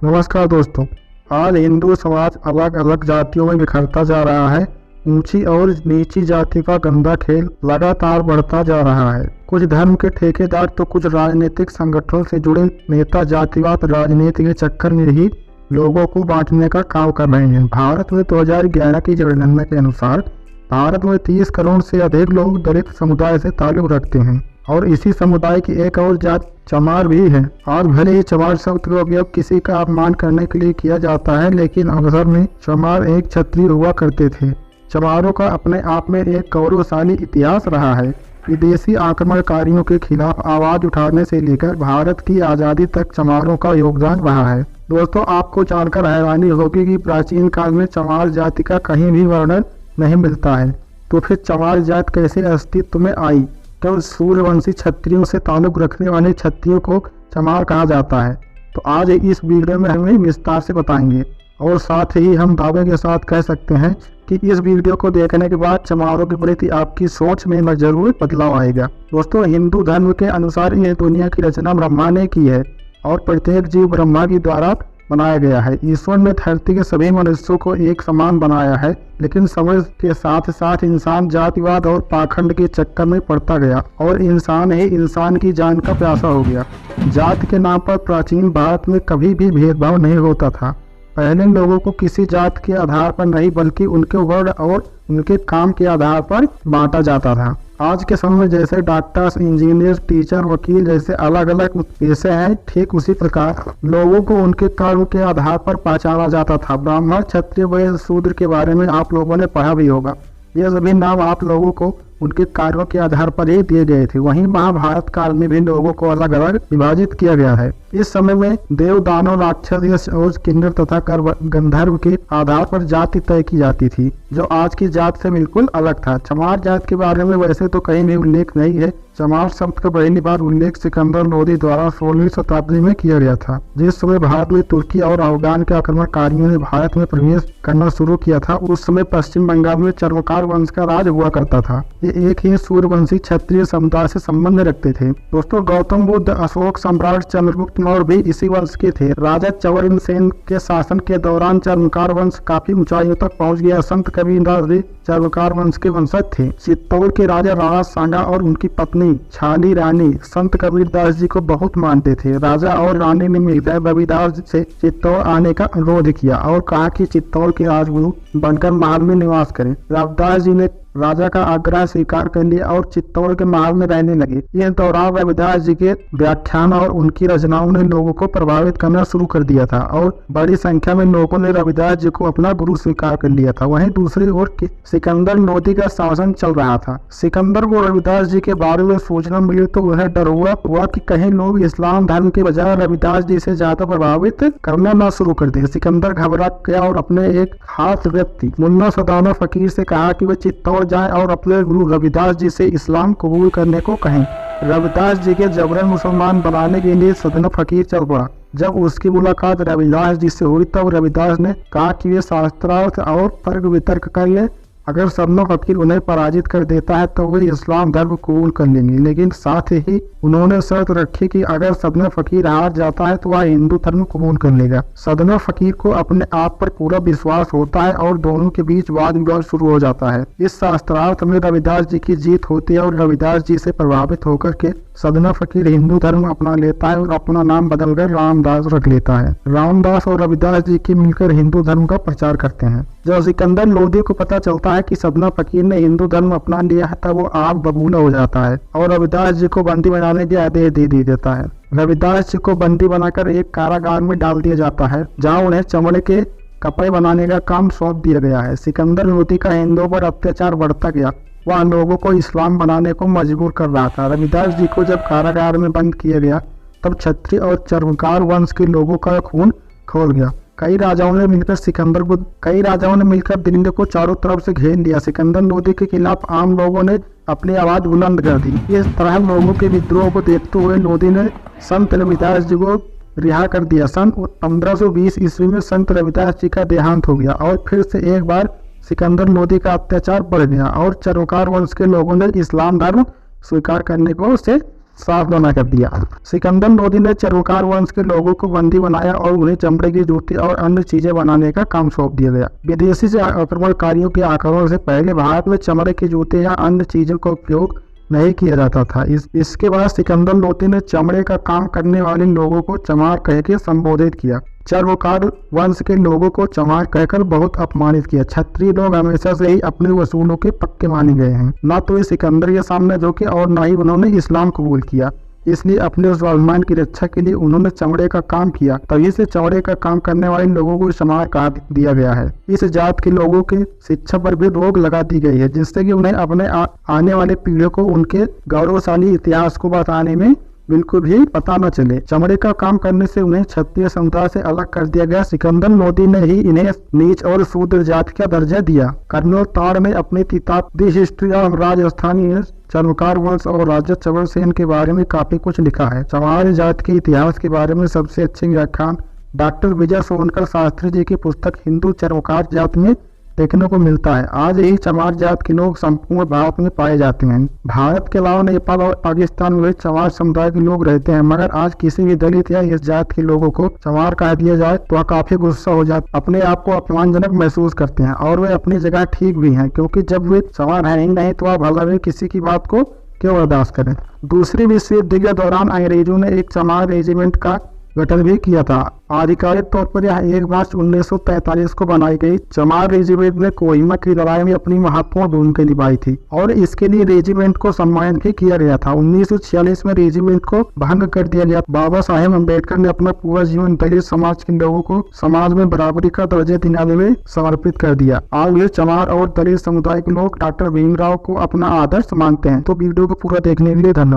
नमस्कार दोस्तों। आज हिंदू समाज अलग अलग जातियों में बिखरता जा रहा है। ऊंची और नीची जाति का गंदा खेल लगातार बढ़ता जा रहा है। कुछ धर्म के ठेकेदार तो कुछ राजनीतिक संगठनों से जुड़े नेता जातिवाद राजनीति के चक्कर में ही लोगों को बांटने का काम कर रहे हैं। भारत में 2011 की जनगणना के अनुसार भारत में 30 करोड़ से अधिक लोग दलित समुदाय से ताल्लुक रखते हैं और इसी समुदाय की एक और जात चमार भी है। आज भले ही चमार शब्द को अब किसी का अपमान करने के लिए किया जाता है, लेकिन अवसर में चमार एक क्षत्रिय हुआ करते थे। चमारों का अपने आप में एक गौरवशाली इतिहास रहा है। विदेशी आक्रमणकारियों के खिलाफ आवाज उठाने से लेकर भारत की आज़ादी तक चमारों का योगदान रहा है। दोस्तों, आपको जानकर हैरानी होगी कि प्राचीन काल में चमार जाति का कहीं भी वर्णन नहीं मिलता है। तो फिर चमार जात कैसे अस्तित्व में आई? तो सूर्यवंशी क्षत्रियों से ताल्लुक रखने वाले क्षत्रियों को चमार कहा जाता है। तो आज इस वीडियो में हमें विस्तार से बताएंगे और साथ ही हम दावे के साथ कह सकते हैं कि इस वीडियो को देखने के बाद चमारों के प्रति आपकी सोच में जरूर बदलाव आएगा। दोस्तों, हिंदू धर्म के अनुसार यह दुनिया की रचना ब्रह्मा ने की है और प्रत्येक जीव ब्रह्मा के द्वारा बनाया गया है। ईश्वर ने धरती के सभी मनुष्यों को एक समान बनाया है, लेकिन समय के साथ साथ इंसान जातिवाद और पाखंड के चक्कर में पड़ता गया और इंसान ही इंसान की जान का प्यासा हो गया। जाति के नाम पर प्राचीन भारत में कभी भी भेदभाव नहीं होता था। पहले लोगों को किसी जात के आधार पर नहीं बल्कि उनके वर्ण और उनके काम के आधार पर बांटा जाता था। आज के समय में जैसे डॉक्टर्स, इंजीनियर, टीचर, वकील जैसे अलग अलग पेशे हैं, ठीक उसी प्रकार लोगों को उनके कर्म के आधार पर पहचाना जाता था। ब्राह्मण, क्षत्रिय, वैश्य, शूद्र के बारे में आप लोगों ने पढ़ा भी होगा। ये सभी नाम आप लोगों को उनके कार्यों के आधार पर ही दिए गए थे। वहीं महाभारत काल में भी लोगों को अलग अलग विभाजित किया गया है। इस समय में देव, दानव, राक्षस और किन्नर तथा गंधर्व के आधार पर जाति तय की जाती थी, जो आज की जात से बिल्कुल अलग था। चमार जात के बारे में वैसे तो कहीं भी उल्लेख नहीं है। चमार शब्द का पहली बार उल्लेख सिकंदर लोदी द्वारा 16वीं शताब्दी में किया गया था। जिस समय भारत में तुर्की और अफगान के आक्रमणकारियों ने भारत में प्रवेश करना शुरू किया था, उस समय पश्चिम बंगाल में चर्मकार वंश का राज हुआ करता था। ये एक ही सूर्यवंशी क्षत्रिय समुदाय से संबंध रखते थे। दोस्तों, गौतम बुद्ध, अशोक सम्राट चंद्रगुप्त मौर्य भी इसी वंश के थे। राजा चवरन सेन के शासन के दौरान चर्मकार वंश काफी ऊंचाइयों तक पहुंच गया। संत कबीरदास भी चर्मकार वंश के वंशज थे। चित्तौड़ के राजा राणा सांगा और उनकी पत्नी छाली रानी संत कबीरदास जी को बहुत मानते थे। राजा और रानी ने मिलकर रविदास से चित्तौड़ आने का अनुरोध किया और कहा कि चित्तौड़ के राजगुरु बनकर महल में निवास करें। रविदास जी ने राजा का आग्रह स्वीकार कर लिया और चित्तौड़ के महल में रहने लगे। इस दौरान रविदास जी के व्याख्यान और उनकी रचनाओं ने लोगों को प्रभावित करना शुरू कर दिया था और बड़ी संख्या में लोगों ने रविदास जी को अपना गुरु स्वीकार कर लिया था। वहीं दूसरी ओर सिकंदर लोदी का शासन चल रहा था। सिकंदर को रविदास जी के बारे में सूचना मिली तो वह डर हुआ कि कहीं लोग इस्लाम धर्म के बजाय रविदास जी से ज्यादा प्रभावित करना न शुरू कर दे। सिकंदर घबरा गया और अपने एक खास व्यक्ति मुन्ना सदाना फकीर से कहा कि वह चित्तौड़ जाए और अपने गुरु रविदास जी से इस्लाम कबूल करने को कहें। रविदास जी के जबरन मुसलमान बनाने के लिए सदना फकीर चल पड़ा। जब उसकी मुलाकात रविदास जी से हुई तब रविदास ने कहा कि वे शास्त्रार्थ और तर्क वितर्क कर ले। अगर सदना फकीर उन्हें पराजित कर देता है तो वे इस्लाम धर्म कबूल कर लेंगे, लेकिन साथ ही उन्होंने शर्त रखी कि अगर सदना फकीर हार जाता है तो वह हिंदू धर्म कबूल कर लेगा। सदना फकीर को अपने आप पर पूरा विश्वास होता है और दोनों के बीच वाद विवाद शुरू हो जाता है। इस शास्त्रार्थ में रविदास जी की जीत होती है और रविदास जी से प्रभावित होकर के सदना फकीर हिंदू धर्म अपना लेता है और अपना नाम बदलकर रामदास रख लेता है। रामदास और रविदास जी की मिलकर हिंदू धर्म का प्रचार करते हैं। जब सिकंदर लोदी को पता चलता है कि सदना फकीर ने हिंदू धर्म अपना लिया है तब वो आग बबूला हो जाता है और रविदास जी को बंदी बनाने के आदेश दे देता है। रविदास जी को बंदी बनाकर एक कारागार में डाल दिया जाता है, जहाँ उन्हें चमड़े के कपड़े बनाने का काम सौंप दिया गया है। सिकंदर लोदी का हिंदुओं पर अत्याचार बढ़ता गया। वह लोगों को इस्लाम बनाने को मजबूर कर रहा था। रविदास जी को जब कारागार में बंद किया गया तब क्षत्रिय और चर्मकार वंश के लोगों का खून खौल गया। कई राजाओं ने मिलकर दिल्ली को चारों तरफ से घेर लिया। सिकंदर लोदी के खिलाफ आम लोगों ने अपनी आवाज बुलंद कर दी। इस तरह लोगों के विद्रोह को देखते हुए लोदी ने संत रविदास जी को रिहा कर दिया। सन 1520 ईस्वी में संत रविदास जी का देहांत हो गया और फिर से एक बार सिकंदर लोदी का अत्याचार बढ़ गया और चर्मकार वंश के लोगों ने इस्लाम धर्म स्वीकार करने को उसे साफ कर दिया। सिकंदर लोदी ने चरवाकार वंश के लोगों को बंदी बनाया और उन्हें चमड़े की जूती और अन्य चीजें बनाने का काम सौंप दिया गया। विदेशी से आक्रमणकारियों के आक्रमण से पहले भारत में चमड़े की जूते या अन्य चीजों का उपयोग नहीं किया जाता था। इसके बाद सिकंदर लोदी ने चमड़े का काम करने वाले लोगों को चमार कह के संबोधित किया। चरवाकार वंश के लोगों को चमार कहकर बहुत अपमानित किया। क्षत्रिय लोग हमेशा से ही अपने वसूलों के पक्के माने गए हैं। न तो ये सिकंदर के सामने झुके और न ही उन्होंने इस्लाम कबूल किया, इसलिए अपने उस स्वाभिमान की रक्षा के लिए उन्होंने चमड़े का काम किया। तभी से चमड़े का काम करने वाले लोगों को चमार कहा दिया गया है। इस जात के लोगों के शिक्षा पर भी रोक लगा दी गई है, जिससे कि उन्हें अपने आने वाले पीढ़ियों को उनके गौरवशाली इतिहास को बताने में बिल्कुल भी पता न चले। चमड़े का काम करने से उन्हें क्षत्रिय समुदाय से अलग कर दिया गया। सिकंदर लोदी ने ही इन्हें नीच और शूद्र जाति का दर्जा दिया। कर्नल ताड़ ने अपनी किताब द हिस्ट्री ऑफ राजस्थानी चरवाकार वंश और राजा चवर सेन के बारे में काफी कुछ लिखा है। चमार जाति के इतिहास के बारे में सबसे अच्छे व्याख्यान डॉक्टर विजय सोनकर शास्त्री जी की पुस्तक हिंदू चरवाकार जाति में देखने को मिलता है। आज यही चमार जात के लोग संपूर्ण भारत में पाए जाते हैं। भारत के अलावा नेपाल और पाकिस्तान में चमार समुदाय के लोग रहते हैं, मगर आज किसी भी दलित या इस जात के लोगों को चमार कह दिया जाए तो वह काफी गुस्सा हो जाते, अपने आप को अपमानजनक महसूस करते हैं। और वे अपनी जगह ठीक भी हैं, क्योंकि जब वे चमार है ही नहीं तो वह भला वे किसी की बात को क्यों बर्दाश्त करें। दूसरी विश्व युद्ध के दौरान अंग्रेजों ने एक चमार रेजिमेंट का गठन भी किया था। आधिकारिक तौर पर यह 1 मार्च 1943 को बनाई गई। चमार रेजिमेंट ने कोहिमा की लड़ाई में अपनी महत्वपूर्ण भूमिका निभाई थी और इसके लिए रेजिमेंट को सम्मानित भी किया गया था। 1946 में रेजिमेंट को भंग कर दिया गया। बाबा साहेब अम्बेडकर ने अपना पूरा जीवन दलित समाज के लोगों को समाज में बराबरी का दर्जा दिलाने में समर्पित कर दिया। आज वे चमार और दलित समुदाय के लोग डॉक्टर भीमराव को अपना आदर्श मानते हैं। तो वीडियो को पूरा देखने के लिए धन्यवाद।